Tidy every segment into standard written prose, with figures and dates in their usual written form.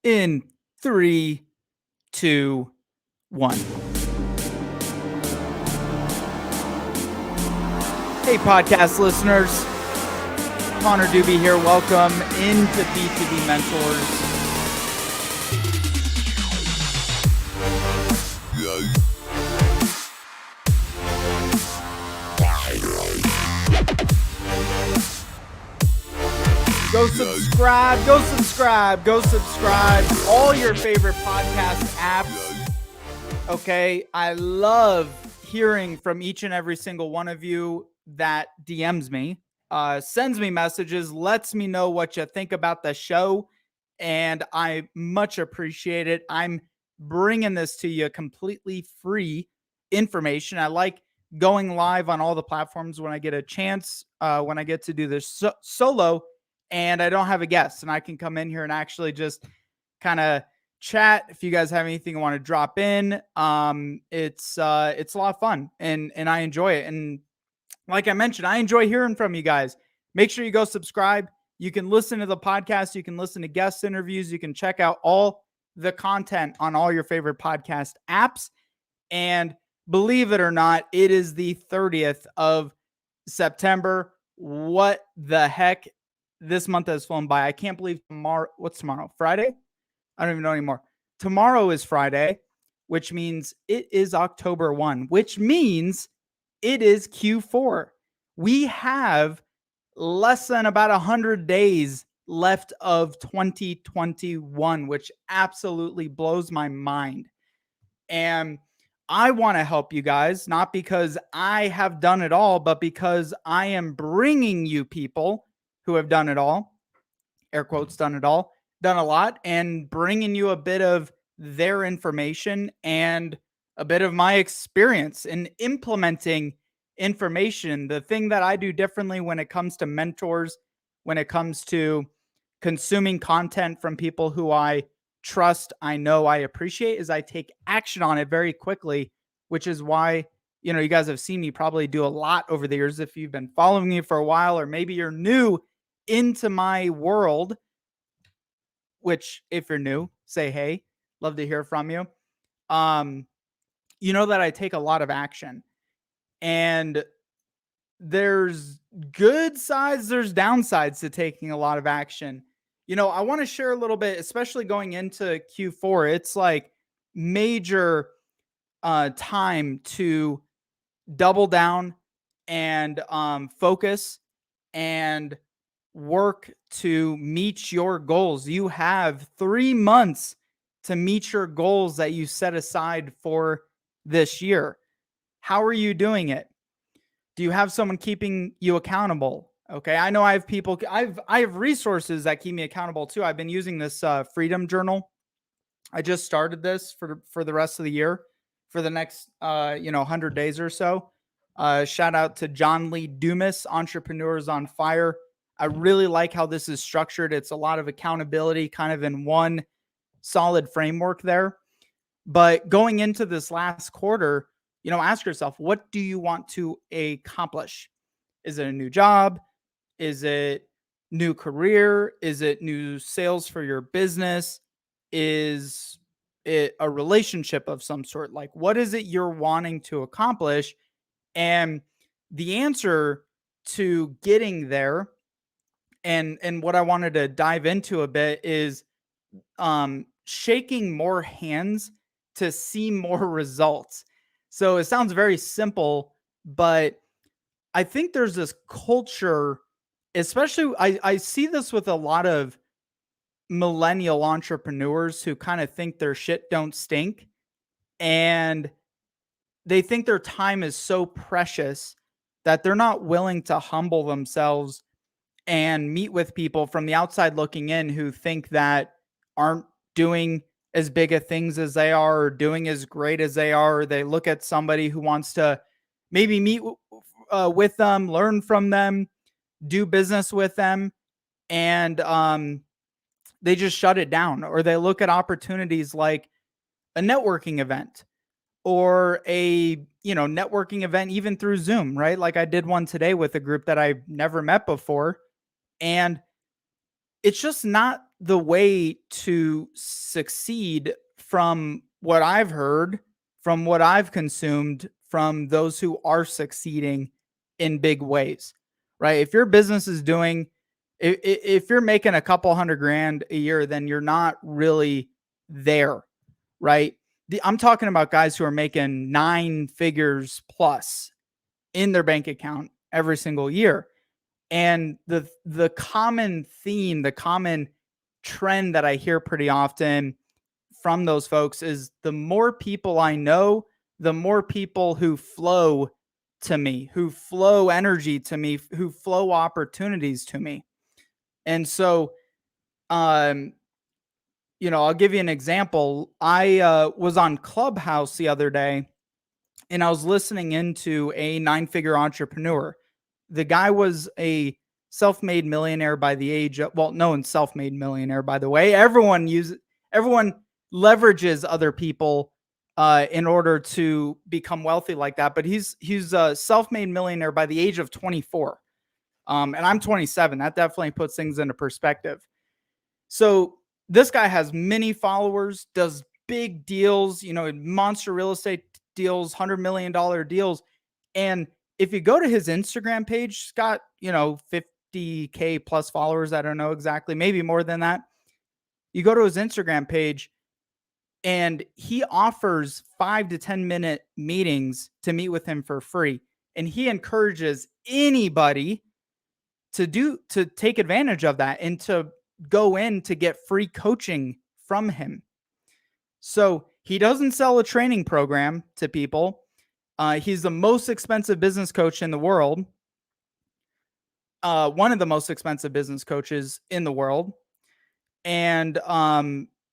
in 3, 2, 1. Hey, podcast listeners. Connor Doobie here. Welcome into B2B Mentors. Go subscribe. All your favorite podcast apps. Okay, I love hearing from each and every single one of you that DMs me, sends me messages, lets me know what you think about the show, and I much appreciate it. I'm bringing this to you completely free information. I like going live on all the platforms when I get a chance, when I get to do this solo and I don't have a guest, and I can come in here and actually just kind of chat. If you guys have anything you want to drop in, it's a lot of fun, and I enjoy it. And like I mentioned, I enjoy hearing from you guys. Make sure you go subscribe. You can listen to the podcast. You can listen to guest interviews. You can check out all the content on all your favorite podcast apps. And believe it or not, it is the 30th of September. What the heck? This month has flown by. I can't believe tomorrow. What's tomorrow? Friday? I don't even know anymore. Tomorrow is Friday, which means it is October 1, which means it is Q4. We have less than about 100 days left of 2021, which absolutely blows my mind. And I want to help you guys, not because I have done it all, but because I am bringing you people who have done it all, air quotes, done it all, done a lot, and bringing you a bit of their information and a bit of my experience in implementing information. The thing that I do differently when it comes to mentors, when it comes to consuming content from people who I trust, I know, I appreciate, is I take action on it very quickly, which is why, you guys have seen me probably do a lot over the years. If you've been following me for a while, or maybe you're new into my world, which if you're new, say hey, love to hear from you. You know that I take a lot of action, and there's good sides, there's downsides to taking a lot of action. I want to share a little bit, especially going into Q4. It's like major time to double down and focus and work to meet your goals. You have 3 months to meet your goals that you set aside for this year. How are you doing it? Do you have someone keeping you accountable? Okay, I know I have people. I have resources that keep me accountable too. I've been using this Freedom Journal. I just started this for the rest of the year, for the next 100 days or so. Shout out to John Lee Dumas, Entrepreneurs on Fire. I really like how this is structured. It's a lot of accountability kind of in one solid framework there. But going into this last quarter, ask yourself, what do you want to accomplish? Is it a new job? Is it new career? Is it new sales for your business? Is it a relationship of some sort? Like, what is it you're wanting to accomplish? And the answer to getting there, and what I wanted to dive into a bit, is shaking more hands to see more results. So it sounds very simple, but I think there's this culture, especially I see this with a lot of millennial entrepreneurs who kind of think their shit don't stink, and they think their time is so precious that they're not willing to humble themselves and meet with people from the outside looking in who think that aren't doing as big of things as they are, or doing as great as they are. Or they look at somebody who wants to maybe meet with them, learn from them, do business with them, and they just shut it down. Or they look at opportunities like a networking event, or a networking event even through Zoom, right? Like I did one today with a group that I've never met before, and it's just not the way to succeed from what I've heard, from what I've consumed from those who are succeeding in big ways, right? If your business is doing, if you're making a couple $100,000 a year, then you're not really there, right? I'm talking about guys who are making 9 figures plus in their bank account every single year. And the common theme, the common trend that I hear pretty often from those folks is the more people I know, the more people who flow to me, who flow energy to me, who flow opportunities to me. And so, um, I'll give you an example. I was on Clubhouse the other day and I was listening into a 9 figure entrepreneur. The guy was a self-made millionaire by the age of, well, no one's self-made millionaire, by the way. Everyone leverages other people in order to become wealthy like that. But he's a self-made millionaire by the age of 24. And I'm 27. That definitely puts things into perspective. So this guy has many followers, does big deals, monster real estate deals, $100 million deals. And if you go to his Instagram page, he's got, 50K plus followers. I don't know exactly, maybe more than that. You go to his Instagram page and he offers 5 to 10 minute meetings to meet with him for free. And he encourages anybody to take advantage of that and to go in to get free coaching from him. So he doesn't sell a training program to people. He's the most expensive business coach in the world. One of the most expensive business coaches in the world. And,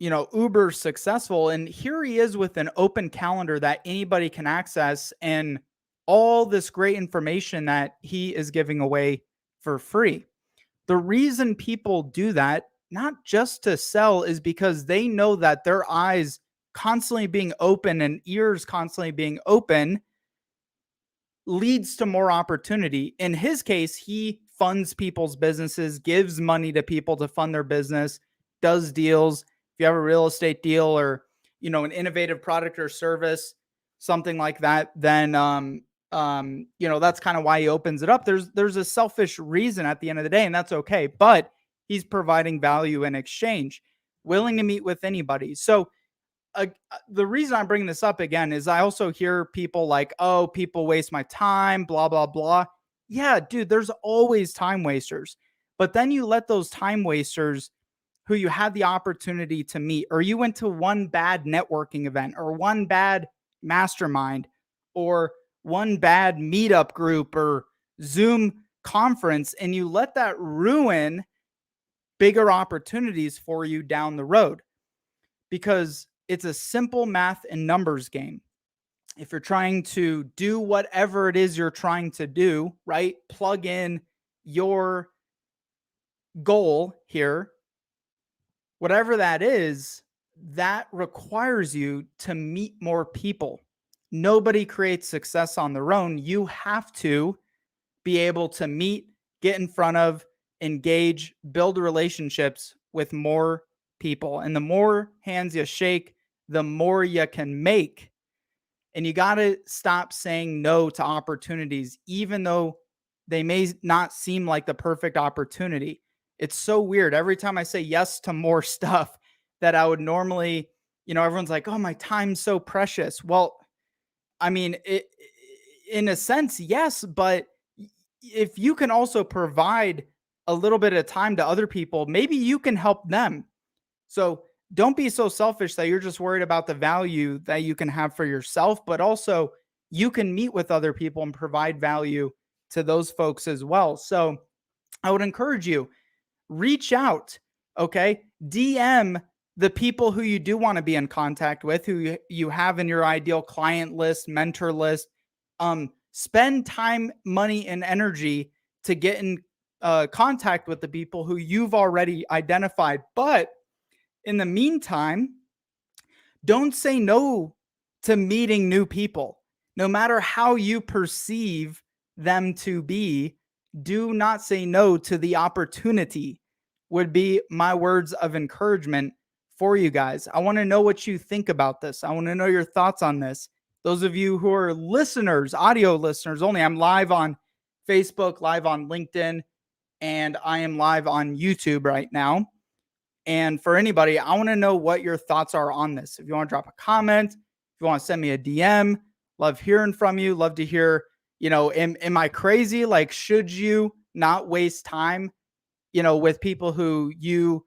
uber successful. And here he is with an open calendar that anybody can access and all this great information that he is giving away for free. The reason people do that, not just to sell, is because they know that their eyes constantly being open and ears constantly being open leads to more opportunity. In his case, he funds people's businesses, gives money to people to fund their business, does deals. If you have a real estate deal or, an innovative product or service, something like that, then, that's kind of why he opens it up. There's a selfish reason at the end of the day, and that's okay. But he's providing value in exchange, willing to meet with anybody. So the reason I'm bringing this up again is I also hear people like, oh, people waste my time, blah, blah, blah. Yeah, dude, there's always time wasters. But then you let those time wasters who you had the opportunity to meet, or you went to one bad networking event or one bad mastermind or one bad meetup group or Zoom conference, and you let that ruin bigger opportunities for you down the road, because it's a simple math and numbers game. If you're trying to do whatever it is you're trying to do, right? Plug in your goal here, whatever that is, that requires you to meet more people. Nobody creates success on their own. You have to be able to meet, get in front of, engage, build relationships with more people. And the more hands you shake, the more you can make. And you got to stop saying no to opportunities, even though they may not seem like the perfect opportunity. It's so weird. Every time I say yes to more stuff that I would normally, everyone's like, oh, my time's so precious. Well, I mean, in a sense, yes, but if you can also provide a little bit of time to other people, maybe you can help them. So don't be so selfish that you're just worried about the value that you can have for yourself, but also you can meet with other people and provide value to those folks as well. So I would encourage you, reach out, okay? DM the people who you do want to be in contact with, who you have in your ideal client list, mentor list. Spend time, money, and energy to get in contact with the people who you've already identified. But in the meantime, don't say no to meeting new people. No matter how you perceive them to be, do not say no to the opportunity would be my words of encouragement for you guys. I want to know what you think about this. I want to know your thoughts on this. Those of you who are listeners, audio listeners only, I'm live on Facebook, live on LinkedIn, and I am live on YouTube right now. And for anybody, I want to know what your thoughts are on this. If you want to drop a comment, if you want to send me a DM, love hearing from you. Love to hear, am I crazy? Like, should you not waste time, with people who you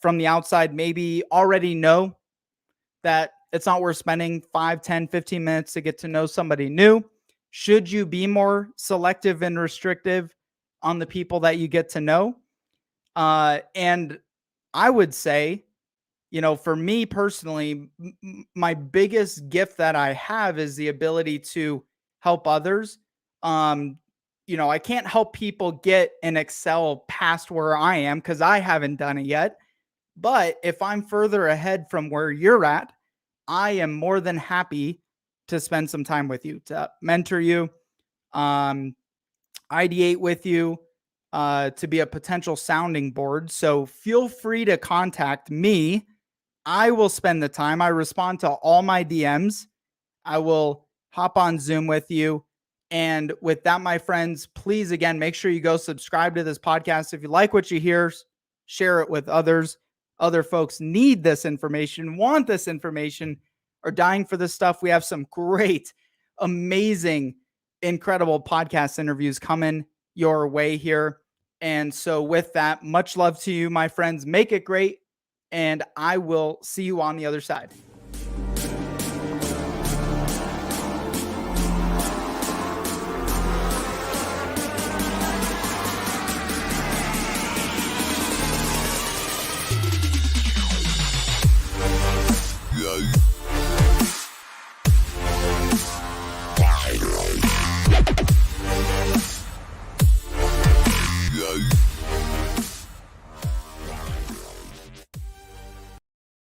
from the outside maybe already know that it's not worth spending 5, 10, 15 minutes to get to know somebody new? Should you be more selective and restrictive on the people that you get to know? And I would say, for me personally, my biggest gift that I have is the ability to help others. I can't help people get and excel past where I am because I haven't done it yet. But if I'm further ahead from where you're at, I am more than happy to spend some time with you, to mentor you, ideate with you, to be a potential sounding board. So feel free to contact me. I will spend the time. I respond to all my DMs. I will hop on Zoom with you. And with that, my friends, please, again, make sure you go subscribe to this podcast. If you like what you hear, share it with others. Other folks need this information, want this information, are dying for this stuff. We have some great, amazing, incredible podcast interviews coming your way here. And so with that, much love to you, my friends. Make it great. And I will see you on the other side. Yeah.